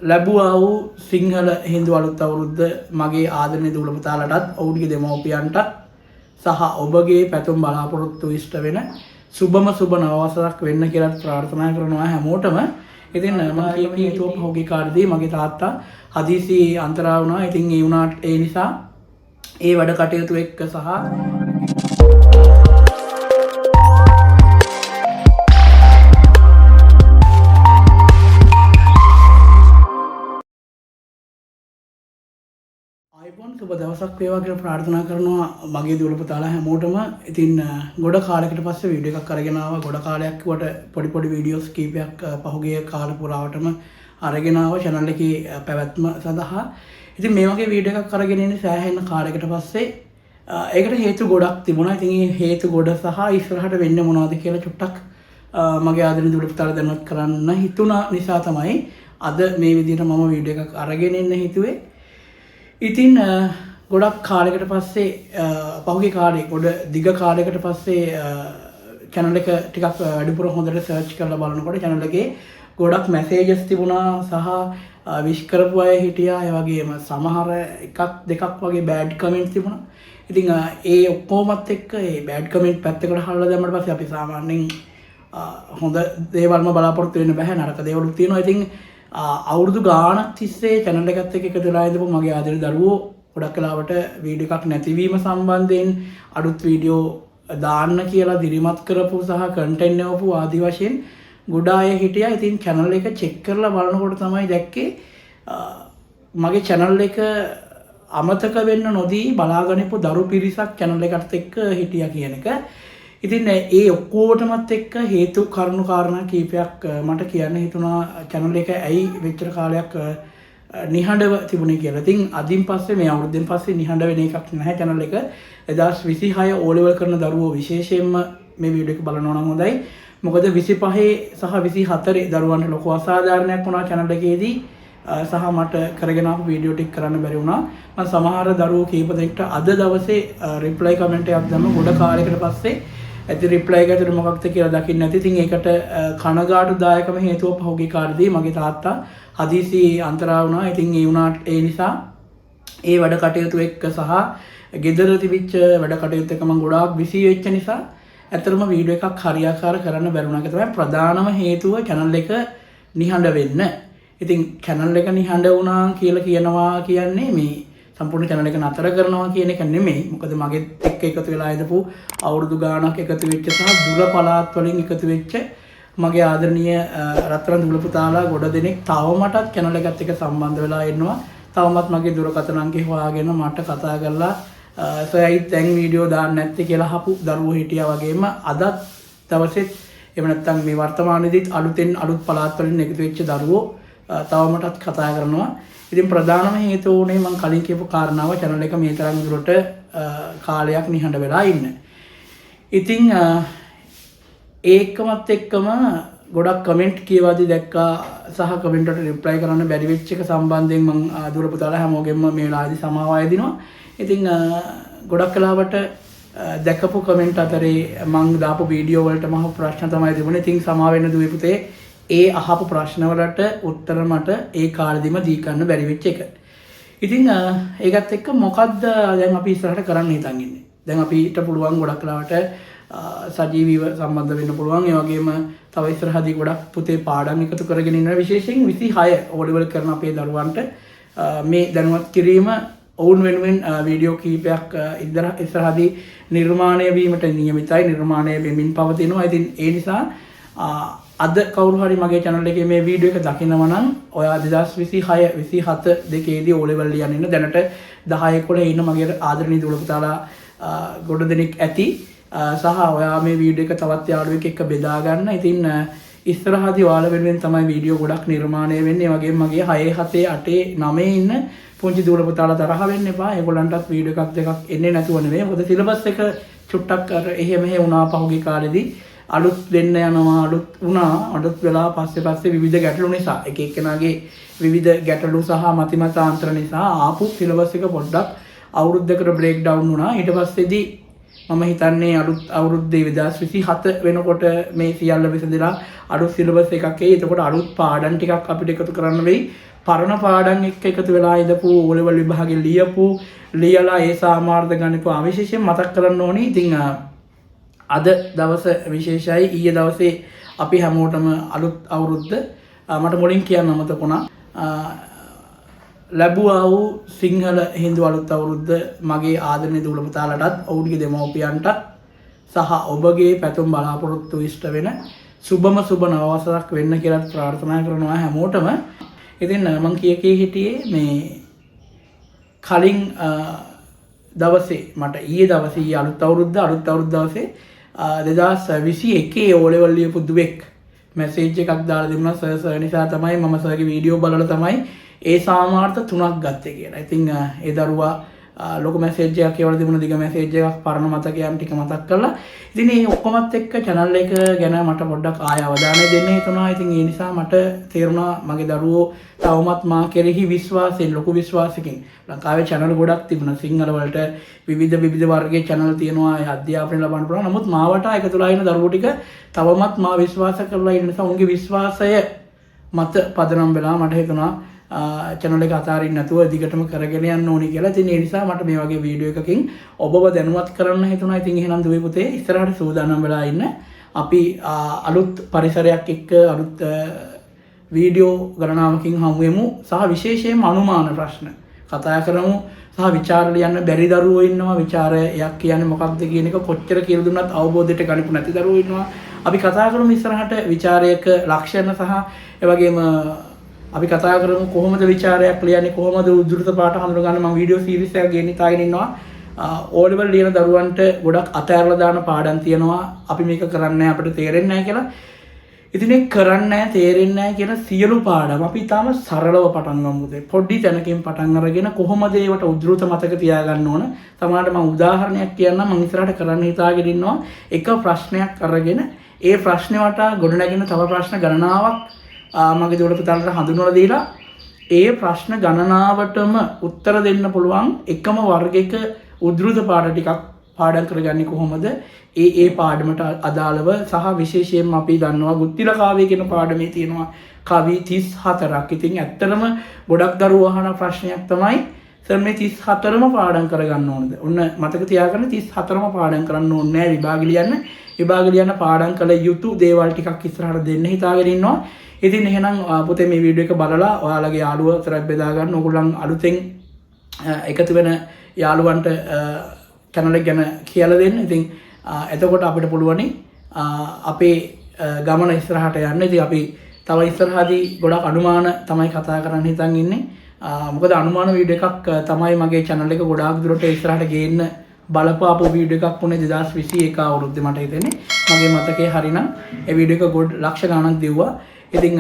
ලැබුවා වූ සිංහල හින්දු අලුත් අවුරුද්ද මගේ ආදරණීය දූල පුතාලටත් ඔවුන්ගේ දෙමව්පියන්ටත් සහ ඔබගේ පැතුම් බලාපොරොත්තු ඉෂ්ට වෙන සුබම සුබ නවවසරක් වෙන්න කියලා ප්‍රාර්ථනා කරනවා හැමෝටම. ඉතින් මම කියන්නේ ඒක පහුගිය කාලේදී මගේ තාත්තා හදිසි අන්තරා වුණා. ඉතින් ඒ වුණාට ඒ නිසා ඒ වැඩ කටයුතු එක්ක සහ අයිබෝන් සුබ දවසක් වේවා කියලා ප්‍රාර්ථනා කරනවා මගේ දූල පුතාලා හැමෝටම. ඉතින් ගොඩ කාලයකට පස්සේ වීඩියෝ එකක් අරගෙන ආවා. ගොඩ කාලයක් වට පොඩි වීඩියෝස් කීපයක් පහුගිය කාල පුරාවටම අරගෙන ආවා channel එකේ පැවැත්ම සඳහා. ඉතින් මේ වගේ වීඩියෝ එකක් අරගෙන ඉන්නේ සෑහෙන කාලයකට පස්සේ. ඒකට හේතු ගොඩක් තිබුණා. ඉතින් මේ හේතු ගොඩ සහ ඉස්සරහට වෙන්නේ මොනවද කියලා චුට්ටක් මගේ ආදරණීය දූල පුතාලා දැනුවත් කරන්න හිතුණා නිසා තමයි අද මේ විදිහට මම වීඩියෝ එකක් අරගෙන ඉන්න හිතුවේ. ඉතින් ගොඩක් කාලයකට පස්සේ පහුගිය කාලේ ගොඩ දිග කාලයකට පස්සේ channel එක ටිකක් වැඩිපුර හොඳට search කරලා බලනකොට channel එකේ ගොඩක් messages තිබුණා සහ wish කරපු අය හිටියා. ඒ වගේම සමහර එකක් දෙකක් වගේ bad comments තිබුණා. ඉතින් ඒ ඔක්කොමත් එක්ක ඒ bad comment පැත්තකට හරලා දැම්මට පස්සේ අපි සාමාන්‍යයෙන් හොඳ දේවල්ම බලාපොරොත්තු වෙන්න බෑ. නරක දේවලුත් තියෙනවා. ඉතින් අවුරුදු ගානක් තිස්සේ channel එකත් එක්ක එකතු වෙලා ඉඳපු මගේ ආදරේ දරුවෝ ගොඩක් වෙලාවට වීඩියෝ එකක් නැතිවීම සම්බන්ධයෙන් අලුත් වීඩියෝ දාන්න කියලා දිරිමත් කරපු සහ content එකපු ආදි වශයෙන් ගොඩ අය හිටියා. ඉතින් channel එක check කරලා බලනකොට තමයි දැක්කේ මගේ channel එක අමතක වෙන්න නොදී බලාගෙනපු දරු පිරිසක් channel එකට එක්ක හිටියා කියන එක. ඉතින් ඒ ඔක්කොටමත් එක්ක හේතු කරුණු කාරණා කීපයක් මට කියන්න හිතුණා channel එක ඇයි මෙච්චර කාලයක් නිහඬව තිබුණේ කියලා. ඉතින් අදින් පස්සේ මේ අවුරුද්දෙන් පස්සේ නිහඬ වෙන එකක් නැහැ channel එක. 2026 O level කරන දරුවෝ විශේෂයෙන්ම මේ වීඩියෝ එක බලනවා නම් හොඳයි. මොකද 25 සහ 24 දරුවන්ට ලොකු අසාධාරණයක් වුණා channel එකේදී. සහ මට කරගෙන ආපු වීඩියෝ ටික කරන්න බැරි වුණා. මම සමහර දරුවෝ කීප දෙනෙක්ට අද දවසේ රිප්ලයි කමෙන්ට් එකක් දැම්ම ගොඩ කාලයකට පස්සේ ඇති රිප්ලයි එක ඇතුළේ මොකක්ද කියලා දකින්න නැති. ඉතින් ඒකට කනගාටුදායකම හේතුව පහුගිය කාලේදී මගේ තාත්තා හදිසි අන්තරා වුණා. ඉතින් ඒ වුණාට ඒ නිසා ඒ වැඩ කටයුතු එක්ක සහ ගෙදර තිබිච්ච වැඩ කටයුතු එක්ක මම ගොඩාක් බිසි වෙච්ච නිසා ඇත්තටම වීඩියෝ එකක් හරියාකාර කරන්න බැරි වුණා. ඒක තමයි ප්‍රධානම හේතුව channel එක නිහඬ වෙන්න. ඉතින් channel එක නිහඬ වුණා කියලා කියනවා කියන්නේ මේ සම්පූර්ණ channel එක නතර කරනවා කියන එක නෙමෙයි. මොකද මගෙත් එක්ක එකතු වෙලා ඉඳපු අවුරුදු ගාණක් එකතු වෙච්ච සහ දුර පළාත් වලින් එකතු වෙච්ච මගේ ආදරණීය රත්තරන් දූල පුතාලා ගොඩ දෙනෙක් තවමටත් channel එකත් එක්ක සම්බන්ධ වෙලා ඉන්නවා. තවමත් මගේ දුරකථන අංකේ හොයාගෙන මට කතා කරලා සොයයි දැන් වීඩියෝ දාන්න නැත්තේ කියලා අහපු දරුවෝ හිටියා. වගේම අදත් දවසෙත් එහෙම නැත්නම් මේ වර්තමානයේදීත් අලුත් පළාත් වලින් එකතු වෙච්ච දරුවෝ තවමටත් කතා කරනවා. ඉතින් ප්‍රධානම හේතුව උනේ මම කලින් කියපු කාරණාව channel එක මේ තරම් දුරට කාලයක් නිහඬ වෙලා ඉන්න. ඉතින් ඒකමත් එක්කම ගොඩක් කමෙන්ට් කියවදී දැක්කා සහ කමෙන්ට් වලට රිප්ලයි කරන්න බැරි වෙච්ච එක සම්බන්ධයෙන් මම දූල පුතාලා හැමෝගෙම මේ වෙලාවේදී සමාව අයදිනවා. ඉතින් ගොඩක් වෙලාවට දැකපු කමෙන්ට් අතරේ මම දාපු වීඩියෝ වලට මම ප්‍රශ්න තමයි තිබුණේ. ඉතින් සමාව වෙන්න දුවේ පුතේ ඒ අහපු ප්‍රශ්න වලට උත්තර මට ඒ කාලෙදිම දී ගන්න බැරි වෙච්ච එක. ඉතින් ඒකත් එක්ක මොකද්ද දැන් අපි ඉස්සරහට කරන්න හිතන් ඉන්නේ. දැන් අපිට පුළුවන් ගොඩක් වෙලාවට සජීවීව සම්බන්ධ වෙන්න පුළුවන්. ඒ වගේම තව ඉස්සරහදී ගොඩක් පුතේ පාඩම් එකතු කරගෙන ඉන්න විශේෂයෙන් 26 O level කරන අපේ දරුවන්ට මේ දැනුවත් කිරීම ඔවුන් වෙනුවෙන් වීඩියෝ කීපයක් ඉස්සරහදී නිර්මාණය වීමට නියමිතයි. නිර්මාණය වෙමින් පවතිනවා. ඉතින් ඒ නිසා අද කවුරු හරි මගේ channel එකේ මේ වීඩියෝ එක දකිනවා නම් ඔයා 2026 27 දෙකේදී O level ලියන්න ඉන්න. දැනට 10 11 ඉන්න මගේ ආදරණීය දූල පුතාලා ගොඩ දෙනෙක් ඇති. සහ ඔයා මේ වීඩියෝ එක තවත් යාළුවෙක් එක්ක බෙදා ගන්න. ඉතින් ඉස්සරහදී ඔයාලා වෙනුවෙන් තමයි වීඩියෝ ගොඩක් නිර්මාණය වෙන්නේ. ඒ වගේම මගේ 6 7 8 9 ඉන්න පුංචි දූල පුතාලා තරහ වෙන්න එපා. ඒගොල්ලන්ටත් වීඩියෝ එකක් දෙකක් එන්නේ නැතුව නෙවෙයි. මොකද සිලබස් එක චුට්ටක් අර එහෙ මෙහෙ වුණා පහුගිය කාලෙදී. අලුත් දෙන්න යනවා අලුත් වුණා. අලුත් වෙලා පස්සේ විවිධ ගැටලු නිසා එක එක්කෙනාගේ විවිධ ගැටලු සහ මතිමතාන්තර නිසා ආපු සිලබස් එක පොඩ්ඩක් අවුරුද්දකට බ්‍රේක් ඩවුන් වුණා. ඊට පස්සේදී මම හිතන්නේ අලුත් අවුරුද්දේ 2027 වෙනකොට මේ සියල්ල විසඳලා අලුත් සිලබස් එකක් එයි. එතකොට අලුත් පාඩම් ටිකක් අපිට එකතු කරන්න වෙයි. පරණ පාඩම් එක්ක එකතු වෙලා ඉඳපු O-level විභාගෙ ලියලා ඒ සාමාර්ථ ගණිත විශේෂයෙන් මතක් කරන්න ඕනේ. ඉතින් අද දවස විශේෂයි. ඊයේ දවසේ අපි හැමෝටම අලුත් අවුරුද්ද මට මුලින් කියන්න අමතක වුණා. ලැබුවා වූ සිංහල හින්දු අලුත් අවුරුද්ද මගේ ආදරණීය දූල පුතාලටත් ඔවුන්ගේ දෙමව්පියන්ටත් සහ ඔබගේ පැතුම් බලාපොරොත්තු ඉෂ්ට වෙන සුබ නවවසරක් වෙන්න කියලා ප්‍රාර්ථනා කරනවා හැමෝටම. ඉතින් මම කී හිටියේ මේ කලින් දවසේ මට ඊයේ දවසේ අලුත් අවුරුද්ද දවසේ 2021 O-level ලියපු දුවෙක් මැසේජ් එකක් දාලා දුන්නා. සර් නිසා තමයි මම සර්ගේ වීඩියෝ බලලා තමයි ඒ සාමාර්ථ 3ක් ගත්තේ කියලා. ඉතින් ඒ දරුවා ලොකු මැසේජ් එකක් ඒවල තිබුණ දිග මැසේජ් එකක් පරණ මතකයන් ටික මතක් කරලා. ඉතින් මේ ඔක්කොමත් එක්ක channel එක ගැන මට පොඩ්ඩක් ආය අවධානය දෙන්න හිතුණා. ඉතින් ඒ නිසා මට තේරුණා මගේ දරුවෝ තවමත් මා කෙරෙහි විශ්වාසයෙන් ලොකු විශ්වාසකින් ලංකාවේ channel ගොඩක් තිබුණා. සිංහල වලට විවිධ වර්ගයේ channel තියෙනවා. ඒ අධ්‍යාපනය ලබන්න පුළුවන්. නමුත් මාවට එකතුලා ඉන්න දරුවෝ ටික තවමත් මා විශ්වාස කරලා ඉන්න නිසා උන්ගේ විශ්වාසය මත පදනම් වෙලා මට හිතුණා channel එක අතාරින්න නැතුව දිගටම කරගෙන යන්න ඕනි කියලා. ඉතින් ඒ නිසා මට මේ වගේ වීඩියෝ එකකින් ඔබව දැනුවත් කරන්න හිතුණා. ඉතින් එහෙනම් දුවේ පුතේ ඉස්සරහට සූදානම් වෙලා ඉන්න. අපි අලුත් පරිසරයක් එක්ක අලුත් වීඩියෝ ගණනාවකින් හමු වෙමු සහ විශේෂයෙන්ම අනුමාන ප්‍රශ්න කතා කරමු සහ විචාර ලියන්න බැරි දරුවෝ ඉන්නවා. විචාරයක් කියන්නේ මොකක්ද කියන එක කොච්චර කියලා දුන්නත් අවබෝධයට ගනිපු නැති දරුවෝ ඉන්නවා. අපි කතා කරමු ඉස්සරහට විචාරයක ලක්ෂණ සහ ඒ වගේම අපි කතා කරමු කොහොමද විචාරයක් ලියන්නේ, කොහොමද උද්දෘත පාඨ හඳුනගන්නේ. මම වීඩියෝ සීරීස් එකක් ගෙනිතාගෙන ඉන්නවා. O-level ලියන දරුවන්ට ගොඩක් අතෑරලා දාන පාඩම් තියෙනවා. අපි මේක කරන්නේ නැහැ, අපිට තේරෙන්නේ නැහැ කියලා. ඉතින් ඒක කරන්නේ නැහැ, තේරෙන්නේ නැහැ කියන සියලු පාඩම් අපි තාම සරලව පටන් ගමු. පොඩි තැනකින් පටන් අරගෙන කොහොමද ඒවට උද්දෘත මතක තියාගන්න ඕන. තමයි මම උදාහරණයක් කියන්නම්. මම ඉස්සරහට කරන්න හිතාගෙන ඉන්නවා. එක ප්‍රශ්නයක් අරගෙන ඒ ප්‍රශ්නේ වටා ගොඩනැගෙන තව ප්‍රශ්න ගණනාවක් මගේ දූල පුතාලට හඳුන්වලා දීලා ඒ ප්‍රශ්න ගණනාවටම උත්තර දෙන්න පුළුවන් එකම වර්ගයක උද්දෘත පාඩම් ටිකක් පාඩම් කරගන්නේ කොහොමද? ඒ පාඩමට අදාළව සහ විශේෂයෙන්ම අපි දන්නවා ගුත්තිල කාව්‍ය කියන පාඩමේ තියෙනවා කවි 34ක්. ඉතින් ඇත්තටම ගොඩක් දරුවෝ අහන ප්‍රශ්නයක් තමයි සර් මේ 34ම පාඩම් කරගන්න ඕනද? ඔන්න මතක තියාගන්න 34ම පාඩම් කරන්න ඕනේ නෑ විභාග ලියන්න. විභාග ලියන්න පාඩම් කළ යුතු දේවල් ටිකක් ඉස්සරහට දෙන්න හිතාගෙන ඉන්නවා. ඉතින් එහෙනම් පුතේ මේ වීඩියෝ එක බලලා ඔයාලගේ යාළුවෝ අතරත් බෙදා ගන්න. ඕගොල්ලන් අලුතෙන් එකතු වෙන යාළුවන්ට channel එක ගැන කියලා දෙන්න. ඉතින් එතකොට අපිට පුළුවනි අපේ ගමන ඉස්සරහට යන්න. ඉතින් අපි තව ඉස්සරහදී ගොඩක් අනුමාන තමයි කතා කරන්න හිතන් ඉන්නේ. මොකද අනුමාන වීඩියෝ එකක් තමයි මගේ channel එක ගොඩාක් දුරට ඉස්සරහට ගේන්න බලපාපු වීඩියෝ එකක් වුණේ 2021 අවුරුද්දේ මට හිතෙන්නේ. මගේ මතකයේ හරිනම් ඒ වීඩියෝ එක ගොඩ ලක්ෂ ගණනක් දෙව්වා. ඉතින්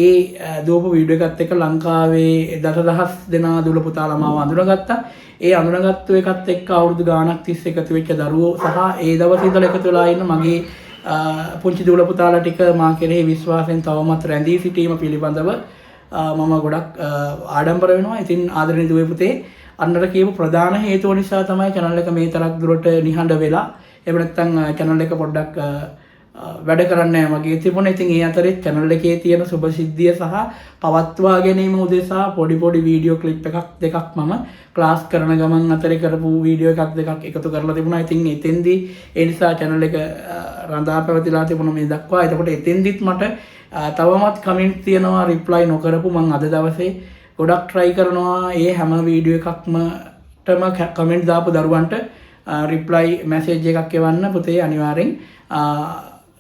ඒ දූපු වීඩියෝ එකත් එක්ක ලංකාවේ දසදහස් දෙනා දූල පුතාලා මාව අඳුනගත්තා. ඒ අඳුනගත්තු එකත් එක්ක අවුරුදු ගාණක් තිස්සේ එකතු වෙච්ච දරුවෝ සහ ඒ දවස් ඉඳලා එකතු වෙලා ඉන්න මගේ පුංචි දූල පුතාලා ටික මා කෙරෙහි විශ්වාසයෙන් තවමත් රැඳී සිටීම පිළිබඳව මම ගොඩක් ආඩම්බර වෙනවා. ඉතින් ආදරණීය දුවේ පුතේ අන්නර කියපු ප්‍රධාන හේතුව නිසා තමයි channel එක මේ තරක් දුරට නිහඬ වෙලා එහෙම නැත්නම් channel එක පොඩ්ඩක් වැඩ කරන්නේ නැහැ වගේ තිබුණා. ඉතින් ඒ අතරේ channel එකේ තියෙන සුබ සිද්ධිය සහ පවත්වා ගැනීම උදෙසා පොඩි වීඩියෝ ක්ලිප් එකක් දෙකක් මම ක්ලාස් කරන ගමන් අතරේ කරපු වීඩියෝ එකක් දෙකක් එකතු කරලා තිබුණා. ඉතින් එතෙන්දී ඒ නිසා channel එක රඳා පැවතිලා තිබුණා මේ දක්වා. එතකොට එතෙන්දිත් මට තවමත් කමෙන්ට් තියෙනවා රිප්ලයි නොකරපු. මම අද දවසේ ගොඩක් try කරනවා ඒ හැම වීඩියෝ එකක්මටම කමෙන්ට් දාපු දරුවන්ට රිප්ලයි මැසේජ් එකක් එවන්න පුතේ අනිවාර්යෙන්.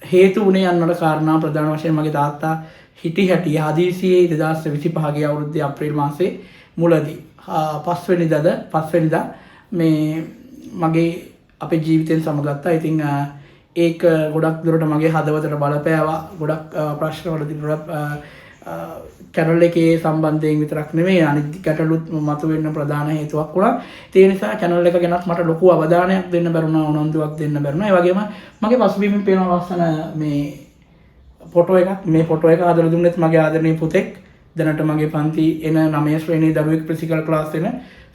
හේතු වුණේ යන්නට කාරණා ප්‍රධාන වශයෙන් මගේ තාත්තා හිටි හැටි හදිසියේ 2025 අවුරුද්දේ අප්‍රේල් මාසේ මුලදී 5 වෙනිදා මේ මගේ අපේ ජීවිතෙන් සමගත්තා. ඉතින් ඒක ගොඩක් දුරට මගේ හදවතට බලපෑවා. ගොඩක් ප්‍රශ්නවලදී channel එකේ සම්බන්ධයෙන් විතරක් නෙමෙයි අනිත් ගැටලුත් මතුවෙන්න ප්‍රධාන හේතුවක් වුණා. ඒ නිසා channel එක ගැනත් මට ලොකු අවධානයක් දෙන්න බැරුණා, උනන්දුවක් දෙන්න බැරුණා. ඒ වගේම මගේ පසුබිමින් පේන ලස්සන මේ ෆොටෝ එකක්. මේ ෆොටෝ එක හදලා දුන්නෙත් මගේ ආදරණීය පුතෙක් දැනට මගේ පන්ති එන 9 ශ්‍රේණියේ දරුවෙක් ප්‍රසිකල් ක්ලාස් වෙන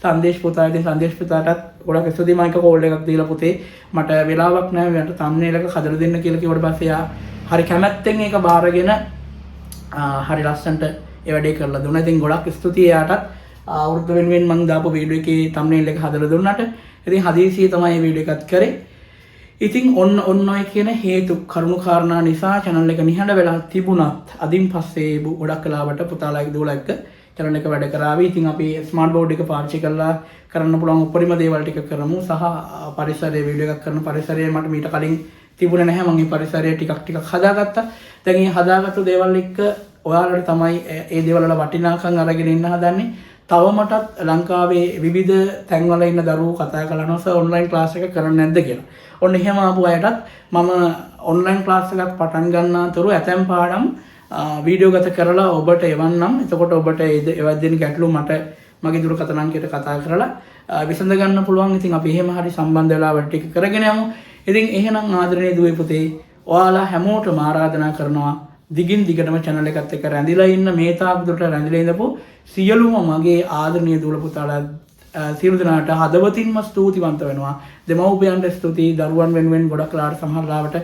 සංදේශ් පුතා. ඉතින් සංදේශ් පුතාටත් ගොඩක් ස්තුතියි මම එක කෝල් එකක් දීලා පුතේ මට වෙලාවක් නැහැ මට thumbnail එක හදලා දෙන්න කියලා කිව්වට පස්සේ යා හරි කැමැත්තෙන් ඒක බාරගෙන හරි ලස්සනට ඒ වැඩේ කරලා දුන්නා. ඉතින් ගොඩක් ස්තුතියි එයාටත් අවුරුද්ද වෙනුවෙන් මම දාපු වීඩියෝ එකේ thumbnail එක හදලා දුන්නාට. ඉතින් හදිසියෙ තමයි මේ වීඩියෝ එකත් කරේ. ඉතින් ඔන්න ඔය කියන හේතු කරුණු කාරණා නිසා channel එක නිහඬ වෙලා තිබුණත් අදින් පස්සේ ගොඩක් වෙලාවට පුතාලා දුවලා එක්ක channel එක වැඩ කරාවි. ඉතින් අපි ස්මාර්ට් බෝඩ් එක පාවිච්චි කරලා කරන්න පුළුවන් උපරිම දේවල් ටික කරමු. සහ පරිසරයේ වීඩියෝ එකක් කරන පරිසරය මට මීට කලින් තිබුණේ නැහැ. මම මේ පරිසරය ටිකක් හදාගත්තා. දැන් මේ හදාගත්තු දේවල් එක්ක ඔයාලට තමයි ඒ දේවල් වල වටිනාකම් අරගෙන ඉන්න හදන්නේ. තවමටත් ලංකාවේ විවිධ තැන්වල ඉන්න දරුවෝ කතා කරනවා සර් ඔන්ලයින් ක්ලාස් එක කරන්නේ නැද්ද කියලා. ඔන්න එහෙම ආපු අයටත් මම ඔන්ලයින් ක්ලාස් එකක් පටන් ගන්නතුරු ඇතැම් පාඩම් වීඩියෝ ගත කරලා ඔබට එවන්නම්. එතකොට ඔබට එවද්දෙන ගැටලු මට මගේ දුරකථන අංකයට කතා කරලා විසඳ ගන්න පුළුවන්. ඉතින් අපි එහෙම හරි සම්බන්ධ වෙලා වැඩ ටික කරගෙන යමු. ඉතින් එහෙනම් ආදරණීය දුවේ පුතේ ඔයාලා හැමෝටම ආරාධනා කරනවා දිගින් දිගටම channel එකත් එක්ක රැඳිලා ඉන්න. මේ තාක් දුරට රැඳිලා ඉඳපු සියලුම මගේ ආදරණීය දුවල පුතාලා සියලු දෙනාට හදවතින්ම ස්තුතිවන්ත වෙනවා. දෙමව්පියන්ට ස්තුතියි. දරුවන් වෙනුවෙන් ගොඩක් ලාට සමහර ලාවට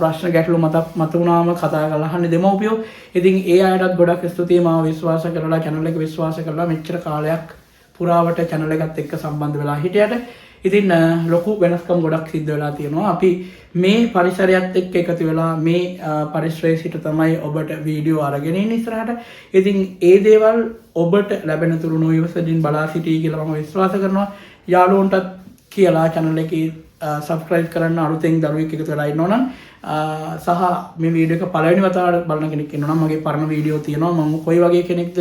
ප්‍රශ්න ගැටලු මතුවුණාම කතා කරලා අහන්නේ දෙමව්පියෝ. ඉතින් ඒ අයටත් ගොඩක් ස්තුතියි මාව විශ්වාස කරලා channel එක විශ්වාස කරලා මෙච්චර කාලයක් පුරාවට channel එකත් එක්ක සම්බන්ධ වෙලා හිටියට. ඉතින් ලොකු වෙනස්කම් ගොඩක් සිද්ධ වෙලා තියෙනවා. අපි මේ පරිසරයත් එක්ක එකතු වෙලා මේ පරිසරයේ සිට තමයි ඔබට වීඩියෝ අරගෙන ඉන්නේ ඉස්සරහට. ඉතින් ඒ දේවල් ඔබට ලැබෙන තුරු නොයවසකින් බලා සිටී කියලා මම විශ්වාස කරනවා. යාළුවන්ටත් කියලා channel එකේ subscribe කරන්න අලුතෙන් දරුවෙක් එකතු වෙලා ඉන්නවනම් සහ මේ වීඩියෝ එක පළවෙනි වතාවට බලන කෙනෙක් ඉන්නවනම් මගේ පරණ වීඩියෝ තියෙනවා. මම කොයි වගේ කෙනෙක්ද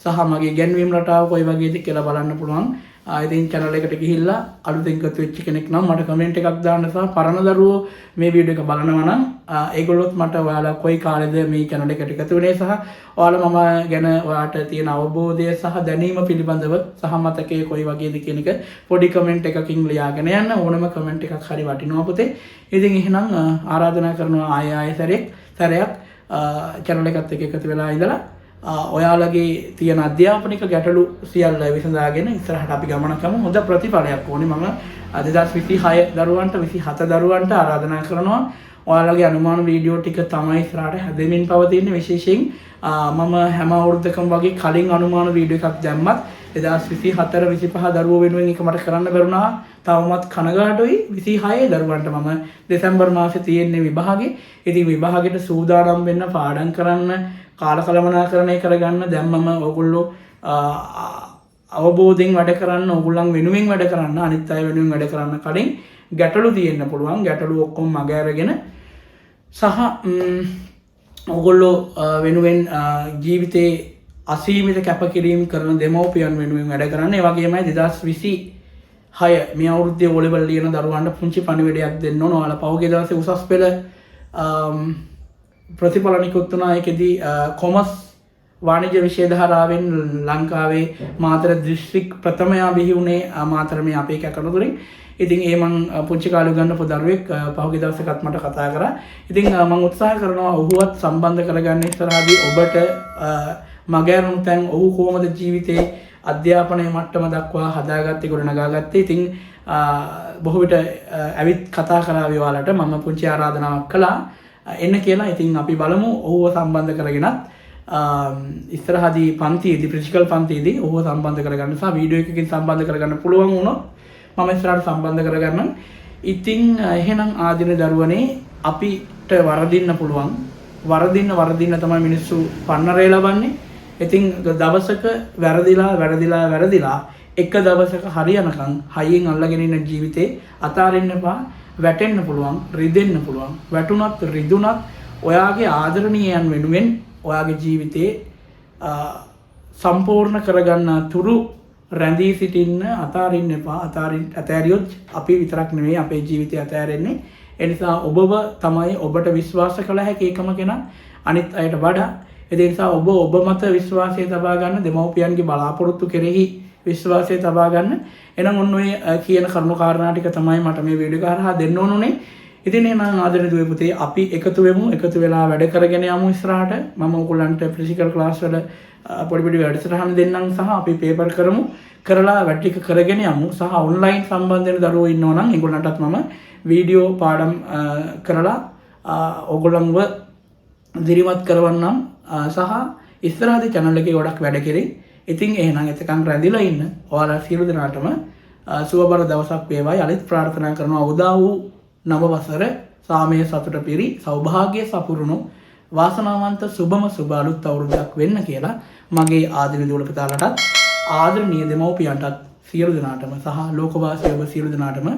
සහ මගේ ගැන්වීම් රටාව කොයි වගේද කියලා බලන්න පුළුවන්. ඉතින් channel එකට ගිහිල්ලා අලුතෙන් එකතු වෙච්ච කෙනෙක් නම් මට කමෙන්ට් එකක් දාන්න සහ පරණ දරුවෝ මේ වීඩියෝ එක බලනවා නම් ඒගොල්ලොත් මට ඔයාලා කොයි කාලෙද මේ channel එකට එකතු වෙන්නේ සහ ඔයාලා මම ගැන ඔයාට තියෙන අවබෝධය සහ දැනීම පිළිබඳව සහ මතකයේ කොයි වගේද කියන එක පොඩි කමෙන්ට් එකකින් ලියාගෙන යන්න. ඕනම කමෙන්ට් එකක් හරි වටිනවා පුතේ. ඉතින් එහෙනම් ආරාධනා කරනවා ආයෙ සැරයක් channel එකත් එක්ක එකතු වෙලා ඉඳලා ඔයාලගේ තියෙන අධ්‍යාපනික ගැටලු සියල්ල විසඳාගෙන ඉස්සරහට අපි ගමන කරමු. හොඳ ප්‍රතිඵලයක් ඕනේ. මම 2026 දරුවන්ට 27 දරුවන්ට ආරාධනා කරනවා ඔයාලගේ අනුමාන වීඩියෝ ටික තමයි ඉස්සරහට හැදෙමින් පවතින්නේ. විශේෂයෙන් මම හැම අවුරුද්දකම වගේ කලින් අනුමාන වීඩියෝ එකක් දැම්මත් 2024 25 දරුවෝ වෙනුවෙන් එක මට කරන්න බැරුණා. තවමත් කනගාටුයි. 26 දරුවන්ට මම දෙසැම්බර් මාසේ තියෙන්නේ විභාගේ. ඉතින් විභාගෙට සූදානම් වෙන්න පාඩම් කරන්න කාලකලමනාකරණය කරගන්න දැන් මම ඔයගොල්ලෝ අවබෝධයෙන් වැඩ කරන්න ඔයගොල්ලන් වෙනුවෙන් වැඩ කරන්න අනිත් අය වෙනුවෙන් වැඩ කරන්න කලින් ගැටලු තියෙන්න පුළුවන්. ගැටලු ඔක්කොම මග අරගෙන සහ ඔයගොල්ලෝ වෙනුවෙන් ජීවිතේ අසීමිත කැපකිරීම කරන දෙමව්පියන් වෙනුවෙන් වැඩ කරන්න. ඒ වගේමයි 2026 මේ අවුරුද්දේ වොලිබල් ලියන දරුවන්ට පුංචි පණිවිඩයක් දෙන්න ඕන. ඔයාලා පහුගිය දවසේ උසස් පෙළ ප්‍රතිඵල නිකුත් වුණා. ඒකෙදී කොමර්ස් වාණිජ්‍ය විෂය ධාරාවෙන් ලංකාවේ මාතර දිස්ත්‍රික් ප්‍රථමයා බිහි වුණේ මාතර මේ අපේ කැකරතුරින්. ඉතින් ඒ මං පුංචි කාලේ උගන්වපු දරුවෙක් පහුගිය දවසකත් මට කතා කරා. ඉතින් මම උත්සාහ කරනවා ඔහුවත් සම්බන්ධ කරගන්න ඉස්සරහදී ඔබට මගහැරුණු තැන් ඔහු කොහොමද ජීවිතේ අධ්‍යාපනයේ මට්ටම දක්වා හදාගත්තේ ගොඩනගාගත්තේ. ඉතින් බොහෝ විට ඇවිත් කතා කරාවි ඔයාලට මම පුංචි ආරාධනාවක් කළා එන්න කියලා. ඉතින් අපි බලමු ඔහුව සම්බන්ධ කරගෙනත් ඉස්සරහදී පන්තියේදී ප්‍රතිකල් පන්තියේදී ඔහුව සම්බන්ධ කරගන්න සහ වීඩියෝ එකකින් සම්බන්ධ කරගන්න පුළුවන් වුණොත් මම ඉස්සරහට සම්බන්ධ කරගන්නම්. ඉතින් එහෙනම් ආදින දරුවනේ අපිට වරදින්න පුළුවන්. වරදින්න තමයි මිනිස්සු පන්නරේ ලබන්නේ. ඉතින් දවසක වැරදිලා එක දවසක හරියනකම් හයියෙන් අල්ලගෙන ඉන්න ජීවිතේ අතාරින්න එපා. වැටෙන්න පුළුවන්, රිදෙන්න පුළුවන්. වැටුණත් රිදුණත් ඔයාගේ ආදරණීයයන් වෙනුවෙන් ඔයාගේ ජීවිතේ සම්පූර්ණ කරගන්න තුරු රැඳී සිටින්න අතාරින්න එපා. අතෑරියොත් අපි විතරක් නෙවෙයි අපේ ජීවිතය අතෑරෙන්නේ. ඒ නිසා ඔබව තමයි ඔබට විශ්වාස කළ හැකි එකම කෙනා අනිත් අයට වඩා. ඒ නිසා ඔබ මත විශ්වාසය තබා ගන්න, දෙමව්පියන්ගේ බලාපොරොත්තු කෙරෙහි විශ්වාසය තබා ගන්න. එහෙනම් ඔන්න ඔය කියන කරුණු කාරණා ටික තමයි මට මේ වීඩියෝ එක හරහා දෙන්න ඕනුනේ. ඉතින් එහෙනම් ආදරණීය දුවේ පුතේ අපි එකතු වෙමු එකතු වෙලා වැඩ කරගෙන යමු ඉස්සරහට. මම ඔයගොල්ලන්ට ෆිසිකල් ක්ලාස් වල පොඩි පොඩි වැඩසටහන් දෙන්නම් සහ අපි පේපර් කරමු. කරලා වැඩ ටික කරගෙන යමු. සහ ඔන්ලයින් සම්බන්ධ වෙන දරුවෝ ඉන්නවා නම් ඒගොල්ලන්ටත් මම වීඩියෝ පාඩම් කරලා ඔයගොල්ලන්ව දිරිමත් කරවන්නම් සහ ඉස්සරහදී channel එකේ ගොඩක් වැඩ කෙරේ. ඉතින් එහෙනම් එතකන් රැඳිලා ඉන්න. ඔයාලා සියලු දෙනාටම සුවබර දවසක් වේවායි අලිත් ප්‍රාර්ථනා කරනවා. උදා වූ නව වසර සාමය සතුට පිරි සෞභාග්‍ය සපුරුණු වාසනාවන්ත සුබම සුබ අලුත් අවුරුද්දක් වෙන්න කියලා මගේ ආදරණීය දුවල පුතාලටත් ආදරණීය දෙමව්පියන්ටත් සියලු දෙනාටම සහ ලෝකවාසීව සියලු දෙනාටම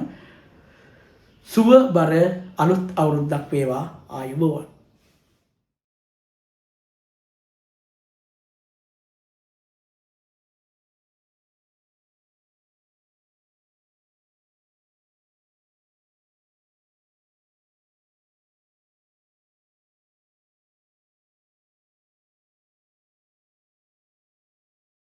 සුබබර අලුත් අවුරුද්දක් වේවා. ආයුබෝවන්.